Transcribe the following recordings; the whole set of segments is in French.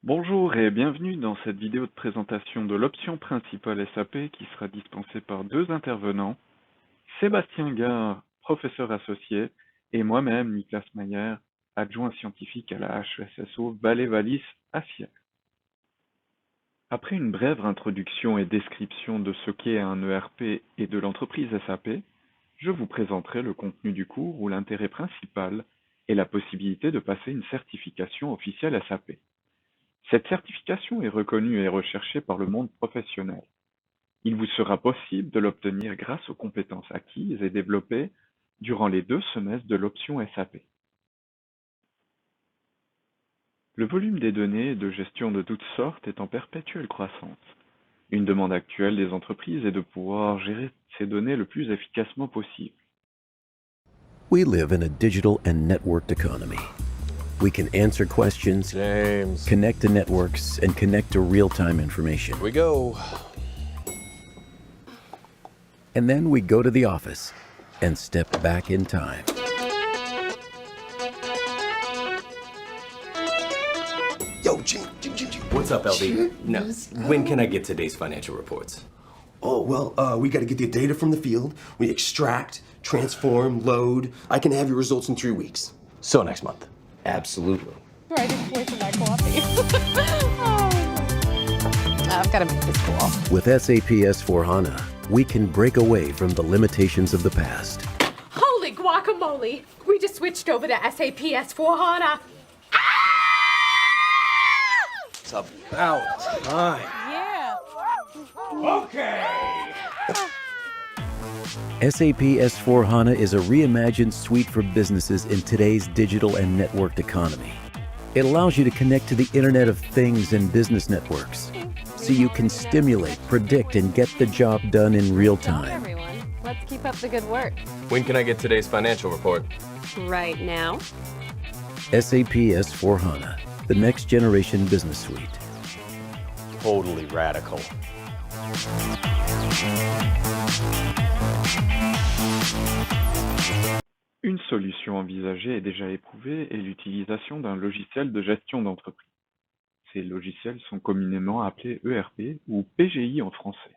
Bonjour et bienvenue dans cette vidéo de présentation de l'option principale SAP qui sera dispensée par deux intervenants, Sébastien Gard, professeur associé, et moi-même, Niklas Mayer, adjoint scientifique à la HESSO Valais-Wallis à Sierre. Après une brève introduction et description de ce qu'est un ERP et de l'entreprise SAP, je vous présenterai le contenu du cours où l'intérêt principal est la possibilité de passer une certification officielle SAP. Cette certification est reconnue et recherchée par le monde professionnel. Il vous sera possible de l'obtenir grâce aux compétences acquises et développées durant les 2 semestres de l'option SAP. Le volume des données de gestion de toutes sortes est en perpétuelle croissance. Une demande actuelle des entreprises est de pouvoir gérer ces données le plus efficacement possible. We live in a digital and networked economy. We can answer questions, James. connect to networks, and connect to real-time information. Here we go. And then we go to the office and step back in time. Yo, Jim. What's up, LD? No. When can I get today's financial reports? Oh, well, we gotta get the data from the field. We extract, transform, load. I can have your results in 3 weeks. So next month. Absolutely. I just wasted my coffee. I've got to make this cool. With SAP S/4HANA, we can break away from the limitations of the past. Holy guacamole! We just switched over to SAP S/4HANA. It's about time. Yeah. SAP S/4HANA is a reimagined suite for businesses in today's digital and networked economy. It allows you to connect to the Internet of Things and business networks, so you can stimulate, predict, and get the job done in real time. Everyone, let's keep up the good work. When can I get today's financial report? Right now. SAP S/4HANA, the next generation business suite. Totally radical. Une solution envisagée et déjà éprouvée est l'utilisation d'un logiciel de gestion d'entreprise. Ces logiciels sont communément appelés ERP ou PGI en français.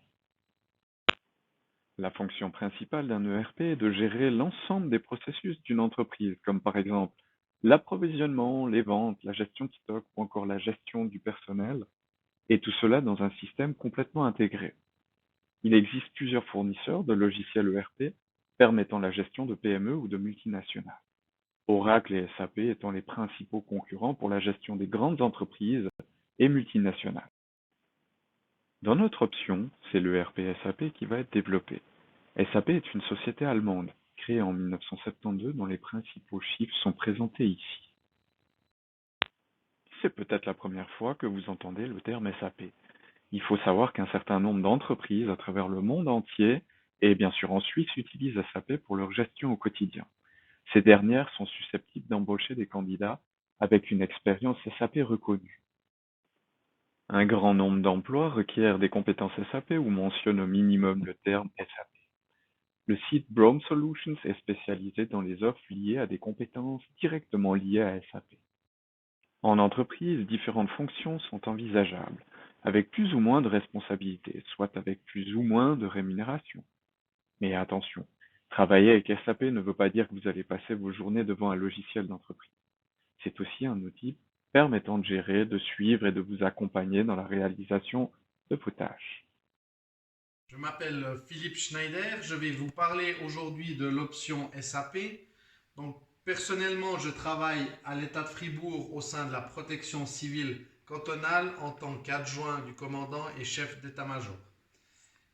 La fonction principale d'un ERP est de gérer l'ensemble des processus d'une entreprise, comme par exemple l'approvisionnement, les ventes, la gestion de stock ou encore la gestion du personnel, et tout cela dans un système complètement intégré. Il existe plusieurs fournisseurs de logiciels ERP permettant la gestion de PME ou de multinationales. Oracle et SAP étant les principaux concurrents pour la gestion des grandes entreprises et multinationales. Dans notre option, c'est l'ERP SAP qui va être développé. SAP est une société allemande, créée en 1972 dont les principaux chiffres sont présentés ici. C'est peut-être la première fois que vous entendez le terme SAP. Il faut savoir qu'un certain nombre d'entreprises à travers le monde entier et bien sûr en Suisse utilisent SAP pour leur gestion au quotidien. Ces dernières sont susceptibles d'embaucher des candidats avec une expérience SAP reconnue. Un grand nombre d'emplois requièrent des compétences SAP ou mentionnent au minimum le terme SAP. Le site Brome Solutions est spécialisé dans les offres liées à des compétences directement liées à SAP. En entreprise, différentes fonctions sont envisageables, avec plus ou moins de responsabilités, soit avec plus ou moins de rémunération. Mais attention, travailler avec SAP ne veut pas dire que vous allez passer vos journées devant un logiciel d'entreprise. C'est aussi un outil permettant de gérer, de suivre et de vous accompagner dans la réalisation de vos tâches. Je m'appelle Philippe Schneider, je vais vous parler aujourd'hui de l'option SAP. Donc, personnellement, je travaille à l'État de Fribourg au sein de la protection civile cantonale en tant qu'adjoint du commandant et chef d'état-major.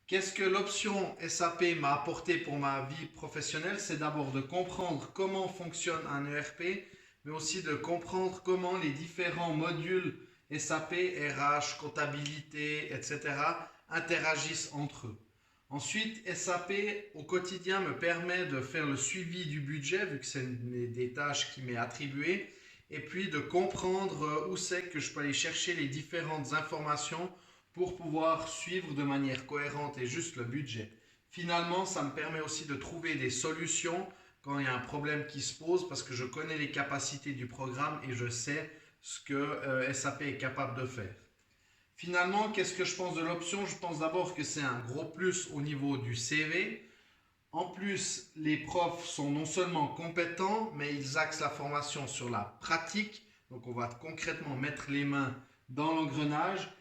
Qu'est-ce que l'option SAP m'a apporté pour ma vie professionnelle? C'est d'abord de comprendre comment fonctionne un ERP, mais aussi de comprendre comment les différents modules SAP, RH, comptabilité, etc. interagissent entre eux. Ensuite, SAP au quotidien me permet de faire le suivi du budget, vu que c'est des tâches qui m'est attribuées, et puis de comprendre où c'est que je peux aller chercher les différentes informations pour pouvoir suivre de manière cohérente et juste le budget. Finalement, ça me permet aussi de trouver des solutions quand il y a un problème qui se pose parce que je connais les capacités du programme et je sais ce que SAP est capable de faire. Finalement, qu'est-ce que je pense de l'option? Je pense d'abord que c'est un gros plus au niveau du CV. En plus, les profs sont non seulement compétents, mais ils axent la formation sur la pratique. Donc, on va concrètement mettre les mains dans l'engrenage.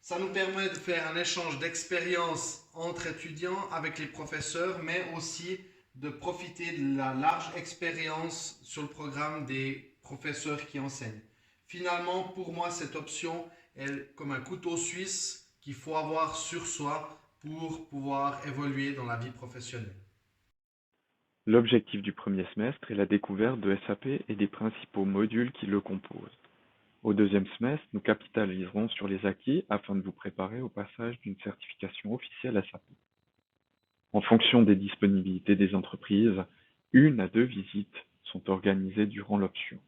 Ça nous permet de faire un échange d'expérience entre étudiants avec les professeurs, mais aussi de profiter de la large expérience sur le programme des professeurs qui enseignent. Finalement, pour moi, cette option est comme un couteau suisse qu'il faut avoir sur soi pour pouvoir évoluer dans la vie professionnelle. L'objectif du premier semestre est la découverte de SAP et des principaux modules qui le composent. Au deuxième semestre, nous capitaliserons sur les acquis afin de vous préparer au passage d'une certification officielle SAP. En fonction des disponibilités des entreprises, 1 à 2 visites sont organisées durant l'option.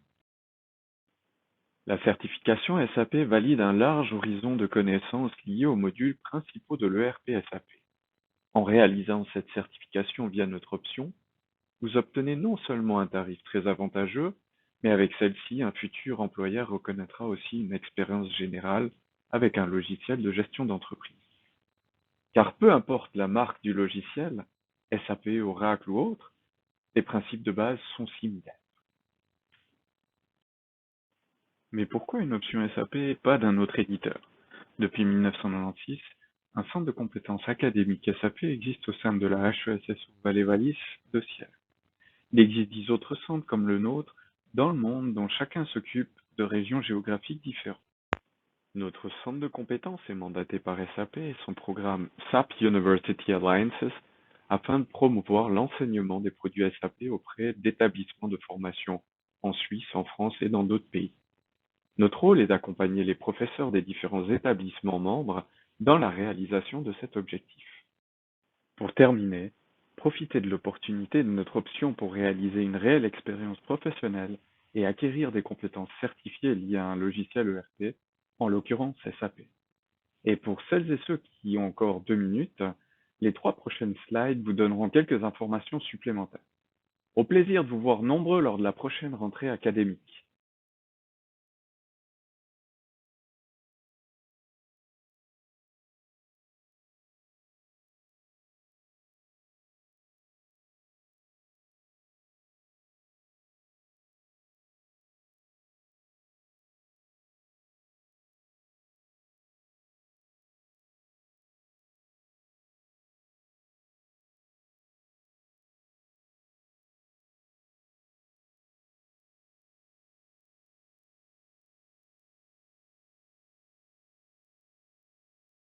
La certification SAP valide un large horizon de connaissances liées aux modules principaux de l'ERP SAP. En réalisant cette certification via notre option, vous obtenez non seulement un tarif très avantageux, mais avec celle-ci, un futur employeur reconnaîtra aussi une expérience générale avec un logiciel de gestion d'entreprise. Car peu importe la marque du logiciel, SAP, Oracle ou autre, les principes de base sont similaires. Mais pourquoi une option SAP et pas d'un autre éditeur? Depuis 1996, un centre de compétences académiques SAP existe au sein de la HESSO Valais-Wallis de Sierre. Il existe 10 autres centres comme le nôtre dans le monde dont chacun s'occupe de régions géographiques différentes. Notre centre de compétences est mandaté par SAP et son programme SAP University Alliances afin de promouvoir l'enseignement des produits SAP auprès d'établissements de formation en Suisse, en France et dans d'autres pays. Notre rôle est d'accompagner les professeurs des différents établissements membres dans la réalisation de cet objectif. Pour terminer, profitez de l'opportunité de notre option pour réaliser une réelle expérience professionnelle et acquérir des compétences certifiées liées à un logiciel ERP, en l'occurrence SAP. Et pour celles et ceux qui ont encore 2 minutes, les 3 prochaines slides vous donneront quelques informations supplémentaires. Au plaisir de vous voir nombreux lors de la prochaine rentrée académique.